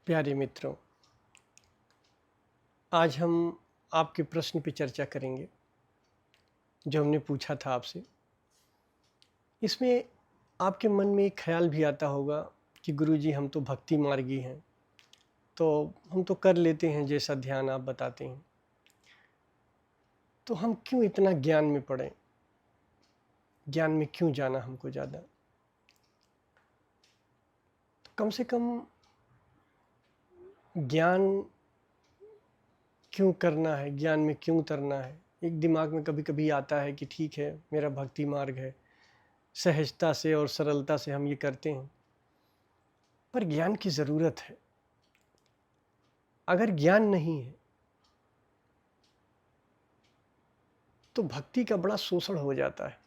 प्यारे मित्रों, आज हम आपके प्रश्न पे चर्चा करेंगे जो हमने पूछा था आपसे। इसमें आपके मन में एक ख्याल भी आता होगा कि गुरुजी हम तो भक्ति मार्गी हैं, तो हम तो कर लेते हैं जैसा ध्यान आप बताते हैं, तो हम क्यों इतना ज्ञान में पड़े, ज्ञान में क्यों जाना हमको ज़्यादा। तो कम से कम ज्ञान क्यों करना है, ज्ञान में क्यों उतरना है। एक दिमाग में कभी कभी आता है कि ठीक है मेरा भक्ति मार्ग है, सहजता से और सरलता से हम ये करते हैं, पर ज्ञान की ज़रूरत है। अगर ज्ञान नहीं है तो भक्ति का बड़ा शोषण हो जाता है।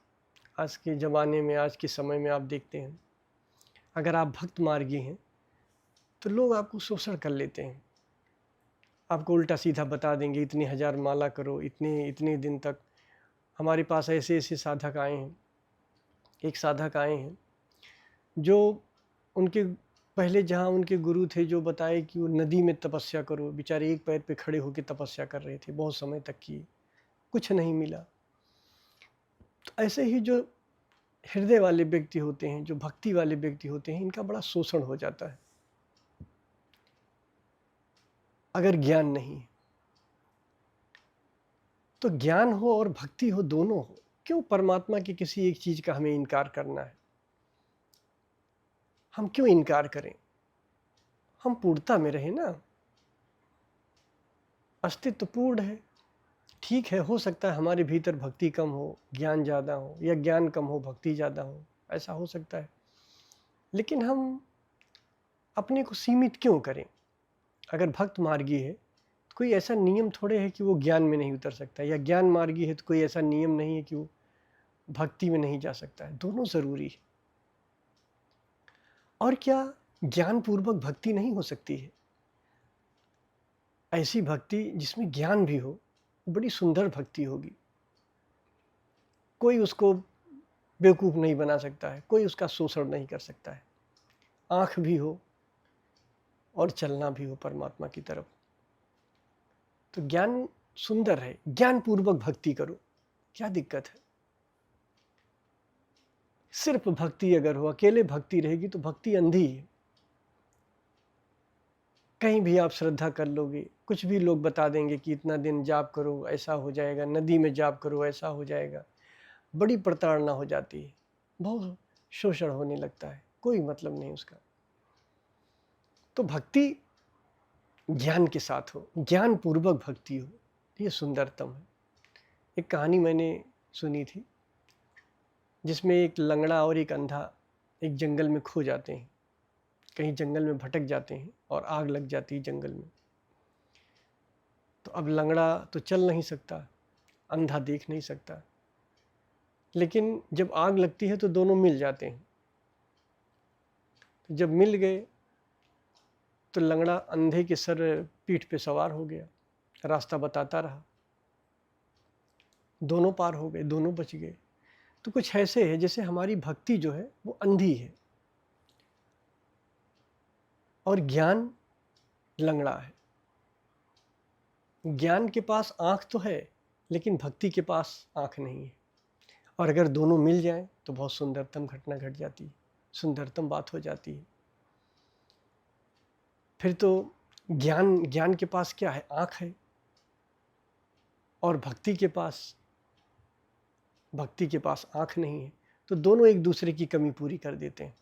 आज के ज़माने में, आज के समय में आप देखते हैं, अगर आप भक्त मार्गी हैं तो लोग आपको शोषण कर लेते हैं, आपको उल्टा सीधा बता देंगे इतनी हज़ार माला करो, इतने इतने दिन तक। हमारे पास ऐसे ऐसे साधक आए हैं, एक साधक आए हैं जो उनके पहले जहाँ उनके गुरु थे जो बताए कि वो नदी में तपस्या करो, बेचारे एक पैर पे खड़े होकर तपस्या कर रहे थे, बहुत समय तक किए, कुछ नहीं मिला। तो ऐसे ही जो हृदय वाले व्यक्ति होते हैं, जो भक्ति वाले व्यक्ति होते हैं, इनका बड़ा शोषण हो जाता है अगर ज्ञान नहीं है। तो ज्ञान हो और भक्ति हो, दोनों हो, क्यों परमात्मा की किसी एक चीज का हमें इनकार करना है। हम क्यों इनकार करें, हम पूर्णता में रहे ना, अस्तित्व पूर्ण है। ठीक है, हो सकता है हमारे भीतर भक्ति कम हो, ज्ञान ज़्यादा हो, या ज्ञान कम हो भक्ति ज़्यादा हो, ऐसा हो सकता है। लेकिन हम अपने को सीमित क्यों करें। अगर भक्त मार्गी है तो कोई ऐसा नियम थोड़े है कि वो ज्ञान में नहीं उतर सकता, या ज्ञान मार्गी है तो कोई ऐसा नियम नहीं है कि वो भक्ति में नहीं जा सकता है। दोनों ज़रूरी है। और क्या ज्ञान पूर्वक भक्ति नहीं हो सकती है। ऐसी भक्ति जिसमें ज्ञान भी हो, बड़ी सुंदर भक्ति होगी। कोई उसको बेवकूफ़ नहीं बना सकता है, कोई उसका शोषण नहीं कर सकता है। आँख भी हो और चलना भी हो परमात्मा की तरफ। तो ज्ञान सुंदर है, ज्ञान पूर्वक भक्ति करो, क्या दिक्कत है। सिर्फ भक्ति अगर हो, अकेले भक्ति रहेगी तो भक्ति अंधी है। कहीं भी आप श्रद्धा कर लोगे, कुछ भी लोग बता देंगे कि इतना दिन जाप करो ऐसा हो जाएगा, नदी में जाप करो ऐसा हो जाएगा, बड़ी प्रताड़ना हो जाती है, बहुत शोषण होने लगता है, कोई मतलब नहीं उसका। तो भक्ति ज्ञान के साथ हो, ज्ञान पूर्वक भक्ति हो, ये सुंदरतम है। एक कहानी मैंने सुनी थी जिसमें एक लंगड़ा और एक अंधा एक जंगल में खो जाते हैं, कहीं जंगल में भटक जाते हैं और आग लग जाती है जंगल में। तो अब लंगड़ा तो चल नहीं सकता, अंधा देख नहीं सकता, लेकिन जब आग लगती है तो दोनों मिल जाते हैं। तो जब मिल गए तो लंगड़ा अंधे के सर पीठ पे सवार हो गया, रास्ता बताता रहा, दोनों पार हो गए, दोनों बच गए। तो कुछ ऐसे है जैसे हमारी भक्ति जो है वो अंधी है और ज्ञान लंगड़ा है। ज्ञान के पास आँख तो है लेकिन भक्ति के पास आँख नहीं है। और अगर दोनों मिल जाएं तो बहुत सुंदरतम घटना घट जाती है, सुंदरतम बात हो जाती है। फिर तो ज्ञान के पास क्या है, आँख है, और भक्ति के पास आँख नहीं है। तो दोनों एक दूसरे की कमी पूरी कर देते हैं।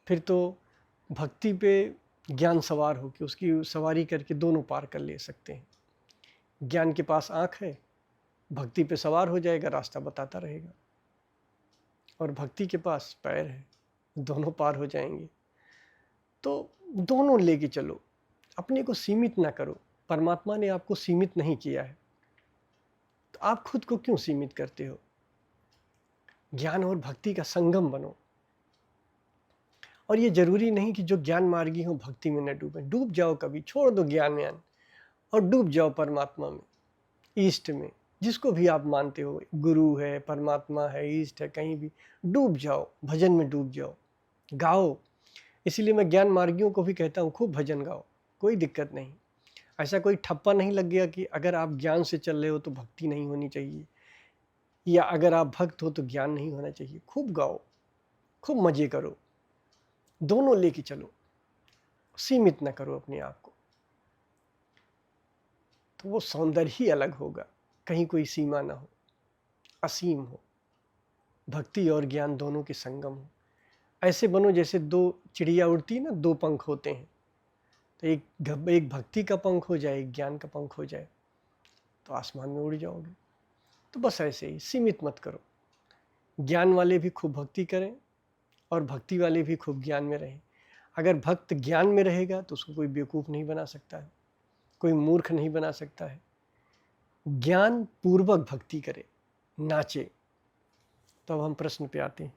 फिर तो भक्ति पे ज्ञान सवार हो के उसकी सवारी करके दोनों पार कर ले सकते हैं। ज्ञान के पास आँख है, भक्ति पे सवार हो जाएगा, रास्ता बताता रहेगा। और भक्ति के पास पैर है, दोनों पार हो जाएंगे। तो दोनों लेके चलो, अपने को सीमित ना करो। परमात्मा ने आपको सीमित नहीं किया है, तो आप खुद को क्यों सीमित करते हो। ज्ञान और भक्ति का संगम बनो। और ये जरूरी नहीं कि जो ज्ञान मार्गी हो भक्ति में न डूबे। डूब जाओ कभी, छोड़ दो ज्ञान और डूब जाओ परमात्मा में, ईष्ट में, जिसको भी आप मानते हो, गुरु है, परमात्मा है, ईष्ट है, कहीं भी डूब जाओ, भजन में डूब जाओ, गाओ, इसीलिए मैं ज्ञान मार्गियों को भी कहता हूँ खूब भजन गाओ, कोई दिक्कत नहीं। ऐसा कोई ठप्पा नहीं लग गया कि अगर आप ज्ञान से चल रहे हो तो भक्ति नहीं होनी चाहिए, या अगर आप भक्त हो तो ज्ञान नहीं होना चाहिए। खूब गाओ, खूब मजे करो, दोनों लेके चलो, सीमित ना करो अपने आप को, तो वो सौंदर्य ही अलग होगा। कहीं कोई सीमा ना हो, असीम हो, भक्ति और ज्ञान दोनों के संगम हो। ऐसे बनो जैसे दो चिड़िया उड़ती है ना, दो पंख होते हैं, तो एक भक्ति का पंख हो जाए, एक ज्ञान का पंख हो जाए, तो आसमान में उड़ जाओगे। तो बस ऐसे ही, सीमित मत करो। ज्ञान वाले भी खूब भक्ति करें और भक्ति वाले भी खूब ज्ञान में रहें। अगर भक्त ज्ञान में रहेगा तो उसको कोई बेवकूफ़ नहीं बना सकता है, कोई मूर्ख नहीं बना सकता है। ज्ञान पूर्वक भक्ति करे, नाचे। तो अब हम प्रश्न पे आते हैं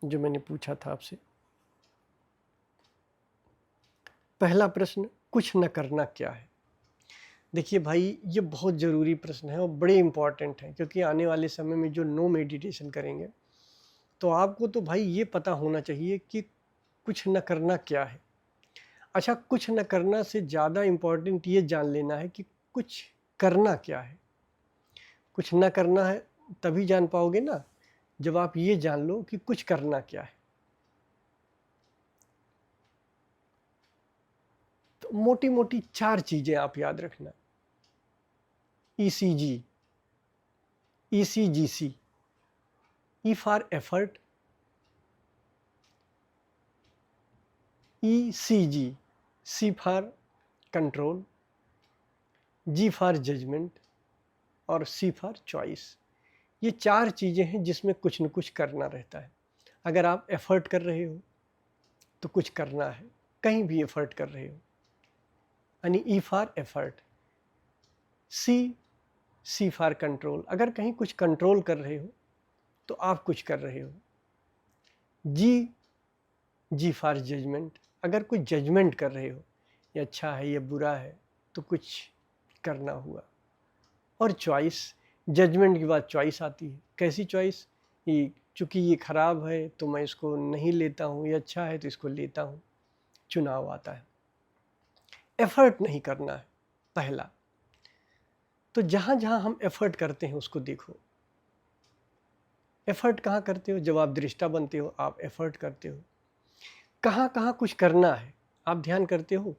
जो मैंने पूछा था आपसे। पहला प्रश्न, कुछ न करना क्या है? देखिए भाई, ये बहुत ज़रूरी प्रश्न है और बड़े इम्पॉर्टेंट है, क्योंकि आने वाले समय में जो नो मेडिटेशन करेंगे तो आपको तो भाई ये पता होना चाहिए कि कुछ न करना क्या है। अच्छा, कुछ न करना से ज़्यादा इम्पॉर्टेंट ये जान लेना है कि कुछ करना क्या है। कुछ न करना है तभी जान पाओगे ना जब आप ये जान लो कि कुछ करना क्या है। तो मोटी मोटी 4 चीज़ें आप याद रखना। ECG, ECGC, E for effort, ECG, C for control, G for judgement और C फॉर चॉइस। ये 4 चीज़ें हैं जिसमें कुछ न कुछ करना रहता है। अगर आप एफर्ट कर रहे हो तो कुछ करना है, कहीं भी एफर्ट कर रहे हो, यानी E for effort. C for control, अगर कहीं कुछ कंट्रोल कर रहे हो तो आप कुछ कर रहे हो। G फॉर जजमेंट, अगर कुछ जजमेंट कर रहे हो, ये अच्छा है ये बुरा है, तो कुछ करना हुआ। और चॉइस, जजमेंट के बाद चॉइस आती है। कैसी चॉइस? ये चूँकि ये ख़राब है तो मैं इसको नहीं लेता हूँ, ये अच्छा है तो इसको लेता हूँ। चुनाव आता है। एफर्ट नहीं करना है पहला। तो जहाँ जहाँ हम एफर्ट करते हैं उसको देखो। एफर्ट कहाँ करते हो? जब आप दृष्टा बनते हो आप एफर्ट करते हो। कहाँ कहाँ कुछ करना है आप ध्यान करते हो?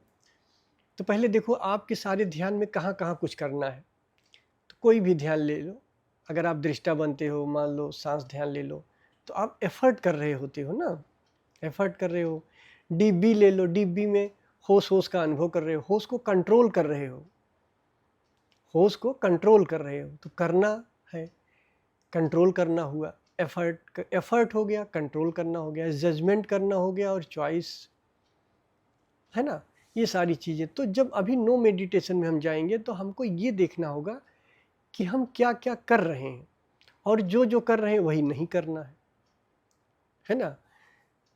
तो पहले देखो आपके सारे ध्यान में कहाँ कहाँ कुछ करना है। तो कोई भी ध्यान ले लो, अगर आप दृष्टा बनते हो, मान लो सांस ध्यान ले लो, तो आप एफर्ट कर रहे होते हो ना, एफर्ट कर रहे हो। डीप बी ले लो, डीप बी में होश का अनुभव कर रहे हो, होश को कंट्रोल कर रहे हो, होश को कंट्रोल कर रहे हो, तो करना है, कंट्रोल करना हुआ। एफर्ट हो गया, कंट्रोल करना हो गया, जजमेंट करना हो गया और चॉइस, है ना, ये सारी चीज़ें। तो जब अभी नो मेडिटेशन में हम जाएंगे तो हमको ये देखना होगा कि हम क्या क्या कर रहे हैं, और जो जो कर रहे हैं वही नहीं करना है ना।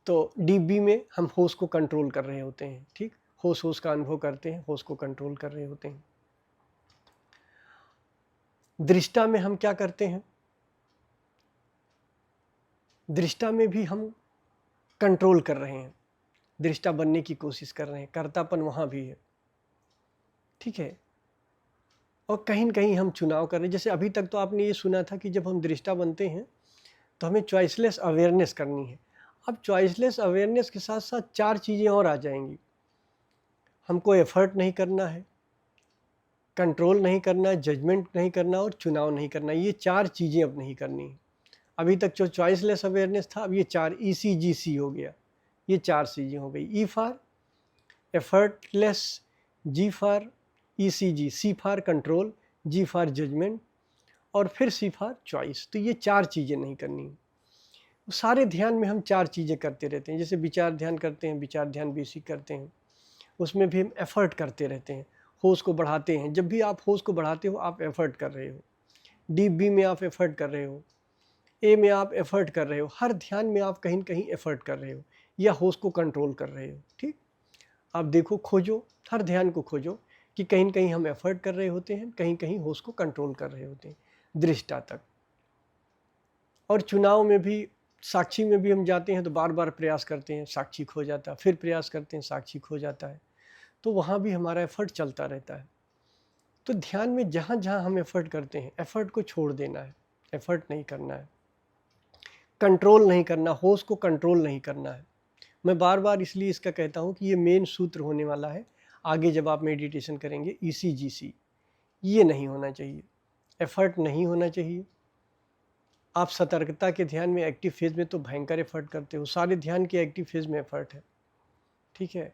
तो डीप बी में हम होश को कंट्रोल कर रहे होते हैं, ठीक, होश का अनुभव करते हैं, होश को कंट्रोल कर रहे होते हैं। दृष्टा में हम क्या करते हैं? दृष्टा में भी हम कंट्रोल कर रहे हैं, दृष्टा बनने की कोशिश कर रहे हैं, कर्तापन वहाँ भी है, ठीक है। और कहीं न कहीं हम चुनाव कर रहे हैं। जैसे अभी तक तो आपने ये सुना था कि जब हम दृष्टा बनते हैं तो हमें चॉइसलेस अवेयरनेस करनी है। अब चॉइसलेस अवेयरनेस के साथ साथ 4 चीज़ें और आ जाएंगी। हमको एफर्ट नहीं करना है, कंट्रोल नहीं करना है, जजमेंट नहीं करना और चुनाव नहीं करना। ये 4 चीज़ें अब नहीं करनी है। अभी तक जो चॉइसलेस अवेयरनेस था, अब ये 4 ECGC हो गया, ये 4 चीज़ें हो गई। E for effortless, G for ECG, C for control, G for judgement और फिर C फॉर चॉइस। तो ये 4 चीज़ें नहीं करनी है। सारे ध्यान में हम 4 चीज़ें करते रहते हैं। जैसे विचार ध्यान करते हैं, विचार ध्यान बेसिक करते हैं, उसमें भी हम एफर्ट करते रहते हैं, होश को बढ़ाते हैं। जब भी आप होश को बढ़ाते हो आप एफर्ट कर रहे हो। डीप बी में आप एफर्ट कर रहे हो, ए में आप एफर्ट कर रहे हो, हर ध्यान में आप कहीं न कहीं एफर्ट कर रहे हो या होश को कंट्रोल कर रहे हो, ठीक। आप देखो, खोजो, हर ध्यान को खोजो कि कहीं न कहीं हम एफर्ट कर रहे होते हैं, कहीं कहीं होश को कंट्रोल कर रहे होते हैं, दृष्टा तक। और चुनाव में भी साक्षी में भी हम जाते हैं तो बार बार प्रयास करते हैं, साक्षी खो जाता है, फिर प्रयास करते हैं, साक्षी खो जाता है। तो वहाँ भी हमारा एफर्ट चलता रहता है। तो ध्यान में जहाँ जहाँ हम एफर्ट करते हैं, एफर्ट को छोड़ देना है, एफर्ट नहीं करना है, कंट्रोल नहीं करना, होश को कंट्रोल नहीं करना है। मैं बार बार इसलिए इसका कहता हूँ कि ये मेन सूत्र होने वाला है आगे जब आप मेडिटेशन करेंगे, ECGC। ये नहीं होना चाहिए, एफर्ट नहीं होना चाहिए। आप सतर्कता के ध्यान में एक्टिव फेज में तो भयंकर एफर्ट करते हो, सारे ध्यान के एक्टिव फेज में एफर्ट है, ठीक है।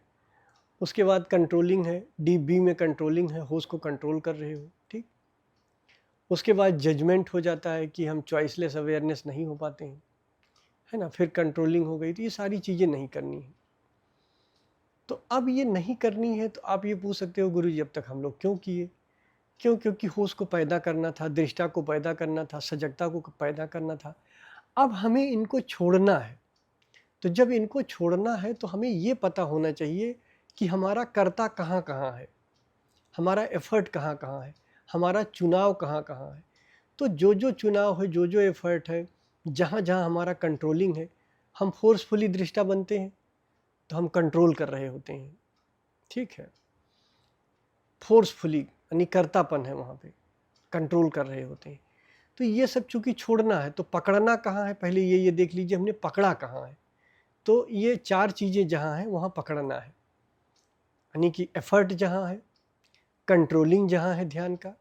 उसके बाद कंट्रोलिंग है, डीप बी में कंट्रोलिंग है, होश को कंट्रोल कर रहे हो, ठीक। उसके बाद जजमेंट हो जाता है कि हम चॉइसलेस अवेयरनेस नहीं हो पाते हैं, है ना। फिर कंट्रोलिंग हो गई, तो ये सारी चीज़ें नहीं करनी है। तो अब ये नहीं करनी है तो आप ये पूछ सकते हो, गुरु जी अब तक हम लोग क्यों किए? क्यों? क्योंकि होश को पैदा करना था, दृष्टा को पैदा करना था, सजगता को पैदा करना था। अब हमें इनको छोड़ना है। तो जब इनको छोड़ना है तो हमें ये पता होना चाहिए कि हमारा कर्ता कहाँ कहाँ है, हमारा एफर्ट कहाँ कहाँ है, हमारा चुनाव कहाँ कहाँ है। तो जो जो चुनाव है, जो जो एफर्ट है, जहाँ जहाँ हमारा कंट्रोलिंग है, हम फोर्सफुली दृष्टा बनते हैं तो हम कंट्रोल कर रहे होते हैं, ठीक है। फोर्सफुली यानी कर्तापन है, वहाँ पे कंट्रोल कर रहे होते हैं। तो ये सब चूंकि छोड़ना है तो पकड़ना कहाँ है, पहले ये देख लीजिए हमने पकड़ा कहाँ है। तो ये चार चीज़ें जहाँ हैं वहाँ पकड़ना है, यानी कि एफर्ट जहाँ है, कंट्रोलिंग जहाँ है ध्यान का,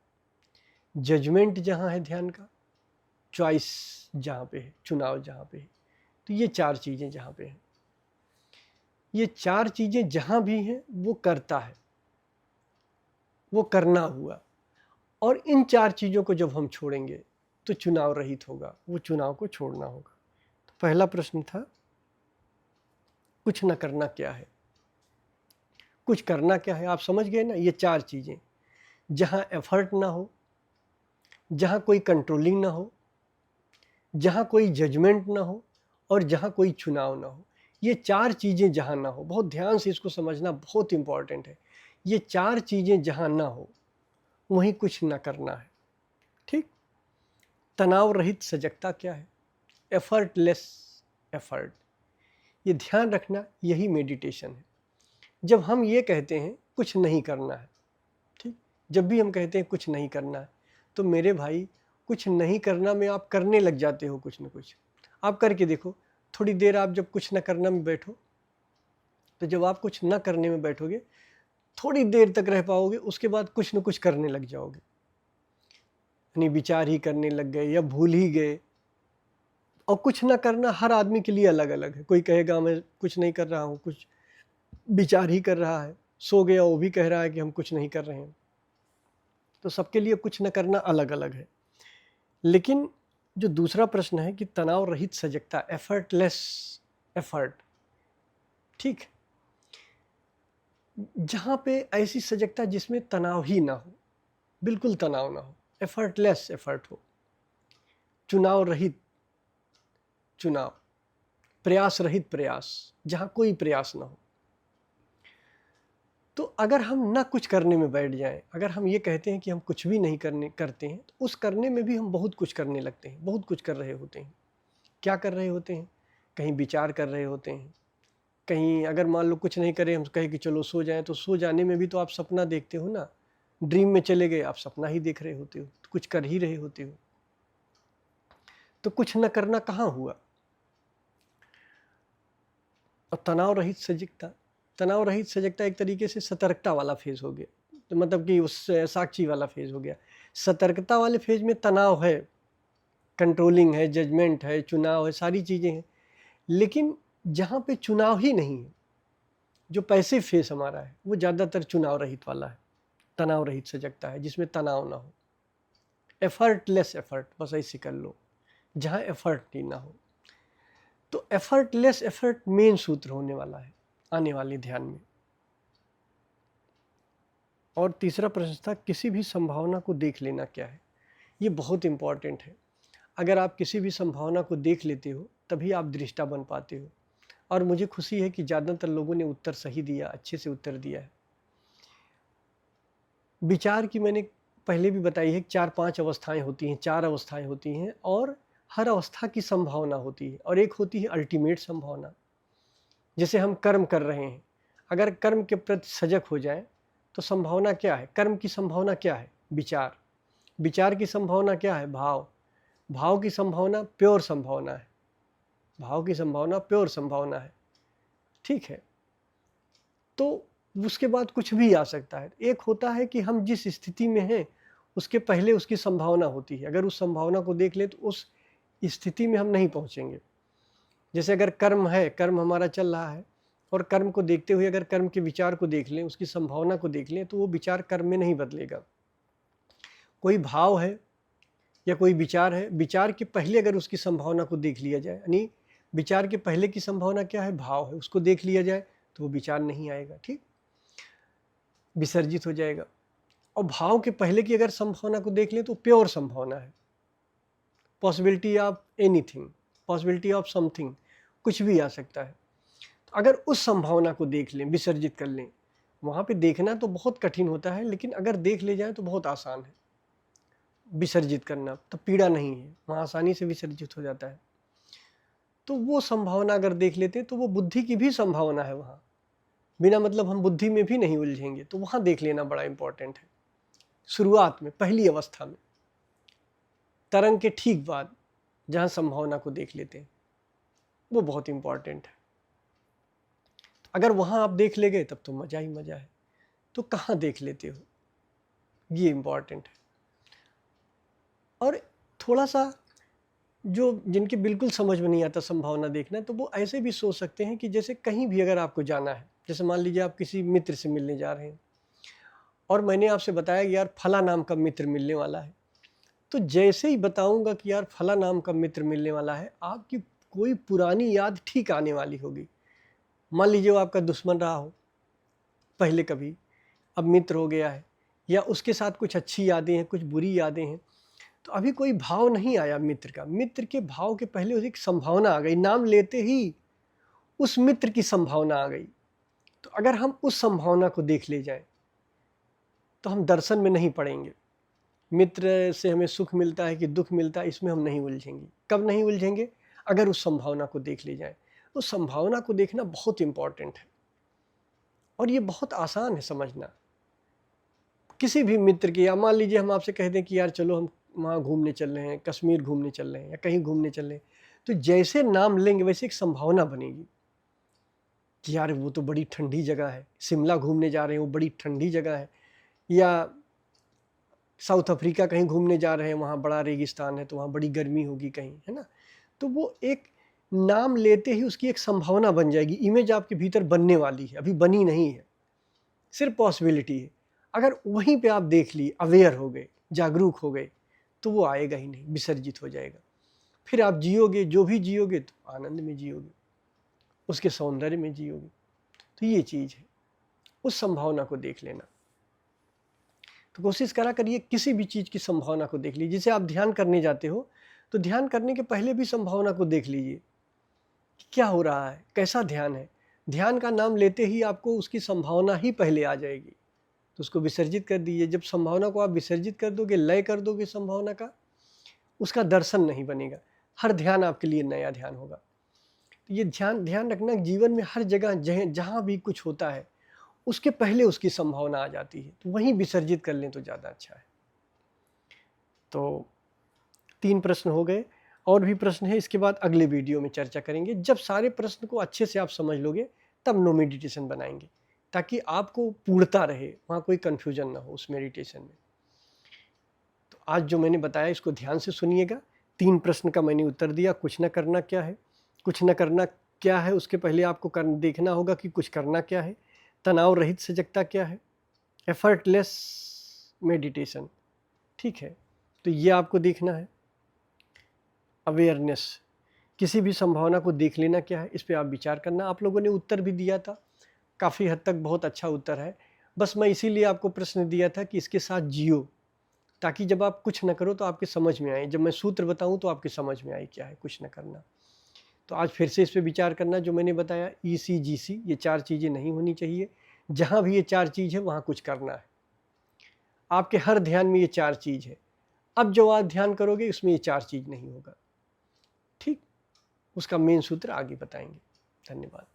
जजमेंट जहाँ है ध्यान का, चॉइस जहाँ पे है, चुनाव जहाँ पे है। तो ये चार चीज़ें जहाँ पे हैं, ये चार चीज़ें जहाँ भी हैं वो करता है, वो करना हुआ। और इन चार चीज़ों को जब हम छोड़ेंगे तो चुनाव रहित होगा, वो चुनाव को छोड़ना होगा। तो पहला प्रश्न था कुछ न करना क्या है। कुछ करना क्या है आप समझ गए ना। ये चार चीज़ें, जहाँ एफर्ट ना हो, जहाँ कोई कंट्रोलिंग ना हो, जहाँ कोई जजमेंट ना हो, और जहाँ कोई चुनाव ना हो। ये चार चीज़ें जहाँ ना हो, बहुत ध्यान से इसको समझना बहुत इम्पॉर्टेंट है। ये चार चीज़ें जहाँ ना हो वहीं कुछ ना करना है, ठीक। तनाव रहित सजगता क्या है? Effortless effort. ये ध्यान रखना, यही मेडिटेशन है। जब हम ये कहते हैं कुछ नहीं करना है, ठीक, जब भी हम कहते हैं कुछ नहीं करना है तो मेरे भाई कुछ नहीं करना में आप करने लग जाते हो कुछ न कुछ। आप करके देखो, थोड़ी देर आप जब कुछ न करना में बैठो, तो जब आप कुछ न करने में बैठोगे थोड़ी देर तक रह पाओगे, उसके बाद कुछ न कुछ करने लग जाओगे, यानी विचार ही करने लग गए या भूल ही गए। और कुछ ना करना हर आदमी के लिए अलग अलग है। कोई कहेगा मैं कुछ नहीं कर रहा हूँ, कुछ विचार ही कर रहा है, सो गया वो भी कह रहा है कि हम कुछ नहीं कर रहे हैं। तो सबके लिए कुछ न करना अलग अलग है। लेकिन जो दूसरा प्रश्न है कि तनाव रहित सजगता, एफर्टलेस एफर्ट, ठीक, जहाँ पे ऐसी सजगता जिसमें तनाव ही ना हो, बिल्कुल तनाव ना हो, एफर्टलेस एफर्ट हो, चुनाव रहित चुनाव, प्रयास रहित प्रयास, जहाँ कोई प्रयास ना हो। तो अगर हम ना कुछ करने में बैठ जाएं, अगर हम ये कहते हैं कि हम कुछ भी नहीं करते हैं, तो उस करने में भी हम बहुत कुछ करने लगते हैं, बहुत कुछ कर रहे होते हैं। क्या कर रहे होते हैं? कहीं विचार कर रहे होते हैं, कहीं अगर मान लो कुछ नहीं करें, हम कहें कि चलो सो जाएं, तो सो जाने में भी तो आप सपना देखते हो ना। ड्रीम में चले गए, आप सपना ही देख रहे होते हो, तो कुछ कर ही रहे होते हो। तो कुछ न करना कहाँ हुआ। और तनाव रहित सजगता, तनाव रहित सजगता एक तरीके से सतर्कता वाला फेज हो गया, तो मतलब कि उस साक्षी वाला फेज हो गया। सतर्कता वाले फेज में तनाव है, कंट्रोलिंग है, जजमेंट है, चुनाव है, सारी चीज़ें हैं। लेकिन जहाँ पे चुनाव ही नहीं है, जो पैसिव फेज हमारा है, वो ज़्यादातर चुनाव रहित वाला है, तनाव रहित सजगता है, जिसमें तनाव ना हो। एफर्टलेस एफर्ट, बस ऐसे कर लो, जहाँ एफर्ट ही ना हो। तो एफर्टलेस एफर्ट मेन सूत्र होने वाला है आने वाले ध्यान में। और तीसरा प्रश्न था किसी भी संभावना को देख लेना क्या है। ये बहुत इंपॉर्टेंट है। अगर आप किसी भी संभावना को देख लेते हो तभी आप दृष्टा बन पाते हो। और मुझे खुशी है कि ज़्यादातर लोगों ने उत्तर सही दिया, अच्छे से उत्तर दिया है। विचार की मैंने पहले भी बताई है कि 4-5 अवस्थाएं होती हैं, 4 अवस्थाएं होती हैं, और हर अवस्था की संभावना होती है, और एक होती है अल्टीमेट संभावना। जैसे हम कर्म कर रहे हैं, अगर कर्म के प्रति सजग हो जाए तो संभावना क्या है? कर्म की संभावना क्या है? विचार। विचार की संभावना क्या है? भाव। भाव की संभावना प्योर संभावना है। भाव की संभावना प्योर संभावना है। ठीक है, तो उसके बाद कुछ भी आ सकता है। एक होता है कि हम जिस स्थिति में हैं उसके पहले उसकी संभावना होती है, अगर उस संभावना को देख ले तो उस स्थिति में हम नहीं पहुंचेंगे। जैसे अगर कर्म है, कर्म हमारा चल रहा है, और कर्म को देखते हुए अगर कर्म के विचार को देख लें, उसकी संभावना को देख लें, तो वो विचार कर्म में नहीं बदलेगा। कोई भाव है या कोई विचार है, विचार के पहले अगर उसकी संभावना को देख लिया जाए, यानी विचार के पहले की संभावना क्या है? भाव है, उसको देख लिया जाए तो वो विचार नहीं आएगा, ठीक, विसर्जित हो जाएगा। और भाव के पहले की अगर संभावना को देख लें तो प्योर संभावना है, possibility of anything, possibility of something, कुछ भी आ सकता है। तो अगर उस संभावना को देख लें, विसर्जित कर लें, वहाँ पे देखना तो बहुत कठिन होता है, लेकिन अगर देख ले जाए तो बहुत आसान है विसर्जित करना, तो पीड़ा नहीं है, वहाँ आसानी से विसर्जित हो जाता है। तो वो संभावना अगर देख लेते तो वो बुद्धि की भी संभावना है वहाँ, बिना मतलब हम बुद्धि में भी नहीं उलझेंगे, तो वहाँ देख लेना बड़ा इंपॉर्टेंट है। शुरुआत में, पहली अवस्था में, तरंग के ठीक बाद जहाँ संभावना को देख लेते हैं, वो बहुत इंपॉर्टेंट है। अगर वहाँ आप देख ले गए तब तो मज़ा ही मज़ा है। तो कहाँ देख लेते हो, ये इंपॉर्टेंट है। और थोड़ा सा जो जिनके बिल्कुल समझ में नहीं आता संभावना देखना, तो वो ऐसे भी सोच सकते हैं कि जैसे कहीं भी अगर आपको जाना है, जैसे मान लीजिए आप किसी मित्र से मिलने जा रहे हैं और मैंने आपसे बताया कि यार फला नाम का मित्र मिलने वाला है, तो जैसे ही बताऊंगा कि यार फला नाम का मित्र मिलने वाला है, आपकी कोई पुरानी याद ठीक आने वाली होगी। मान लीजिए वो आपका दुश्मन रहा हो पहले कभी, अब मित्र हो गया है, या उसके साथ कुछ अच्छी यादें हैं, कुछ बुरी यादें हैं, तो अभी कोई भाव नहीं आया मित्र का। मित्र के भाव के पहले उसकी संभावना आ गई, नाम लेते ही उस मित्र की संभावना आ गई। तो अगर हम उस संभावना को देख ले जाएं तो हम दर्शन में नहीं पड़ेंगे। मित्र से हमें सुख मिलता है कि दुख मिलता है, इसमें हम नहीं उलझेंगे। कब नहीं उलझेंगे? अगर उस संभावना को देख ले जाए। उस संभावना को देखना बहुत इंपॉर्टेंट है, और ये बहुत आसान है समझना। किसी भी मित्र की, या मान लीजिए हम आपसे कह दें कि यार चलो हम वहाँ घूमने चल रहे हैं, कश्मीर घूमने चल रहे हैं, या कहीं घूमने चल रहे हैं, तो जैसे नाम लेंगे वैसे एक संभावना बनेगी कि यार वो तो बड़ी ठंडी जगह है, शिमला घूमने जा रहे हैं, वो बड़ी ठंडी जगह है, या साउथ अफ्रीका कहीं घूमने जा रहे हैं, वहाँ बड़ा रेगिस्तान है तो वहाँ बड़ी गर्मी होगी कहीं, है ना। तो वो एक नाम लेते ही उसकी एक संभावना बन जाएगी, इमेज आपके भीतर बनने वाली है, अभी बनी नहीं है, सिर्फ पॉसिबिलिटी है। अगर वहीं पे आप देख लिए, अवेयर हो गए, जागरूक हो गए, तो वो आएगा ही नहीं, विसर्जित हो जाएगा। फिर आप जियोगे, जो भी जियोगे तो आनंद में जियोगे, उसके सौंदर्य में जियोगे। तो ये चीज़ है, उस संभावना को देख लेना। तो कोशिश करा करिए किसी भी चीज़ की संभावना को देख लीजिए। जैसे आप ध्यान करने जाते हो तो ध्यान करने के पहले भी संभावना को देख लीजिए, क्या हो रहा है, कैसा ध्यान है। ध्यान का नाम लेते ही आपको उसकी संभावना ही पहले आ जाएगी, तो उसको विसर्जित कर दीजिए। जब संभावना को आप विसर्जित कर दोगे, लय कर दोगे संभावना का, उसका दर्शन नहीं बनेगा। हर ध्यान आपके लिए नया ध्यान होगा। तो ये ध्यान रखना, जीवन में हर जगह जहाँ भी कुछ होता है उसके पहले उसकी संभावना आ जाती है, तो वहीं विसर्जित कर लें तो ज़्यादा अच्छा है। तो 3 प्रश्न हो गए, और भी प्रश्न है, इसके बाद अगले वीडियो में चर्चा करेंगे। जब सारे प्रश्न को अच्छे से आप समझ लोगे तब नो मेडिटेशन बनाएंगे, ताकि आपको पूर्णता रहे, वहाँ कोई कन्फ्यूजन ना हो उस मेडिटेशन में। तो आज जो मैंने बताया इसको ध्यान से सुनिएगा। 3 प्रश्न का मैंने उत्तर दिया। कुछ न करना क्या है, कुछ न करना क्या है, उसके पहले आपको देखना होगा कि कुछ करना क्या है। तनाव रहित सजगता क्या है, एफर्टलेस मेडिटेशन, ठीक है, तो ये आपको देखना है। अवेयरनेस, किसी भी संभावना को देख लेना क्या है, इस पे आप विचार करना। आप लोगों ने उत्तर भी दिया था, काफ़ी हद तक बहुत अच्छा उत्तर है। बस मैं इसीलिए आपको प्रश्न दिया था कि इसके साथ जियो, ताकि जब आप कुछ न करो तो आपके समझ में आए, जब मैं सूत्र बताऊं तो आपके समझ में आए क्या है कुछ न करना। तो आज फिर से इस पे विचार करना, जो मैंने बताया ECGC, ये 4 चीज़ें नहीं होनी चाहिए। जहाँ भी ये 4 चीज़ है वहाँ कुछ करना है। आपके हर ध्यान में ये 4 चीज़ है। अब जो आप ध्यान करोगे उसमें ये 4 चीज़ नहीं होगा। ठीक, उसका मेन सूत्र आगे बताएंगे। धन्यवाद।